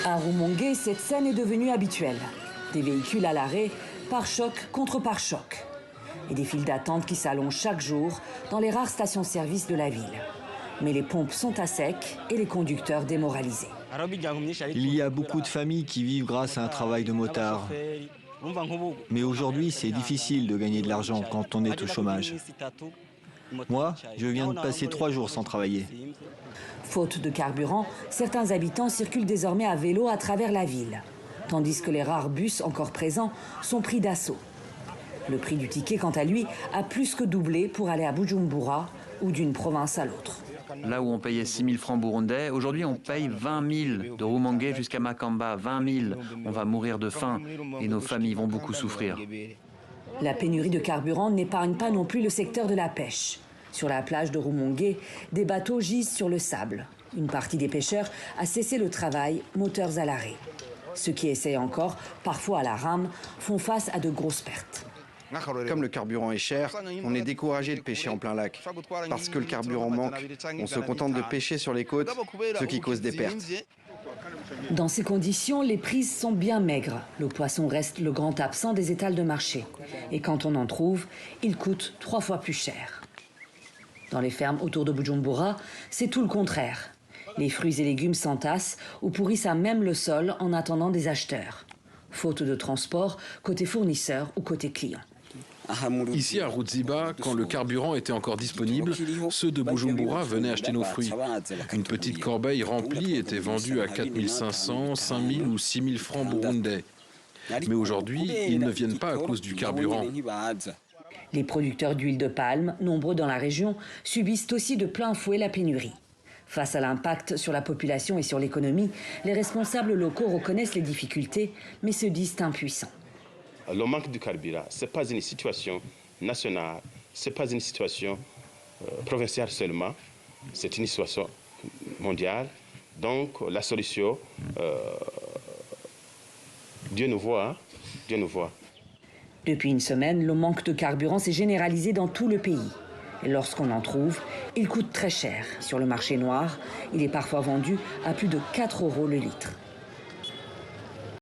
À Rumongue, cette scène est devenue habituelle. Des véhicules à l'arrêt, pare-choc contre pare-choc. Et des files d'attente qui s'allongent chaque jour dans les rares stations-service de la ville. Mais les pompes sont à sec et les conducteurs démoralisés. Il y a beaucoup de familles qui vivent grâce à un travail de motard. Mais aujourd'hui, c'est difficile de gagner de l'argent quand on est au chômage. Moi, je viens de passer 3 jours sans travailler. Faute de carburant, certains habitants circulent désormais à vélo à travers la ville, tandis que les rares bus encore présents sont pris d'assaut. Le prix du ticket, quant à lui, a plus que doublé pour aller à Bujumbura ou d'une province à l'autre. Là où on payait 6 000 francs burundais, aujourd'hui on paye 20 000 de Rumongue jusqu'à Makamba, 20 000. On va mourir de faim et nos familles vont beaucoup souffrir. La pénurie de carburant n'épargne pas non plus le secteur de la pêche. Sur la plage de Rumongue, des bateaux gisent sur le sable. Une partie des pêcheurs a cessé le travail, moteurs à l'arrêt. Ceux qui essayent encore, parfois à la rame, font face à de grosses pertes. Comme le carburant est cher, on est découragé de pêcher en plein lac. Parce que le carburant manque, on se contente de pêcher sur les côtes, ce qui cause des pertes. Dans ces conditions, les prises sont bien maigres. Le poisson reste le grand absent des étals de marché. Et quand on en trouve, il coûte 3 fois plus cher. Dans les fermes autour de Bujumbura, c'est tout le contraire. Les fruits et légumes s'entassent ou pourrissent à même le sol en attendant des acheteurs. Faute de transport, côté fournisseur ou côté client. Ici à Ruziba, quand le carburant était encore disponible, ceux de Bujumbura venaient acheter nos fruits. Une petite corbeille remplie était vendue à 4 500, 5 000 ou 6 000 francs burundais. Mais aujourd'hui, ils ne viennent pas à cause du carburant. Les producteurs d'huile de palme, nombreux dans la région, subissent aussi de plein fouet la pénurie. Face à l'impact sur la population et sur l'économie, les responsables locaux reconnaissent les difficultés, mais se disent impuissants. Le manque de carburant, ce n'est pas une situation nationale, ce n'est pas une situation provinciale seulement, c'est une situation mondiale. Donc la solution, Dieu nous voit, Dieu nous voit. Depuis une semaine, le manque de carburant s'est généralisé dans tout le pays. Et lorsqu'on en trouve, il coûte très cher. Sur le marché noir, il est parfois vendu à plus de 4 € le litre.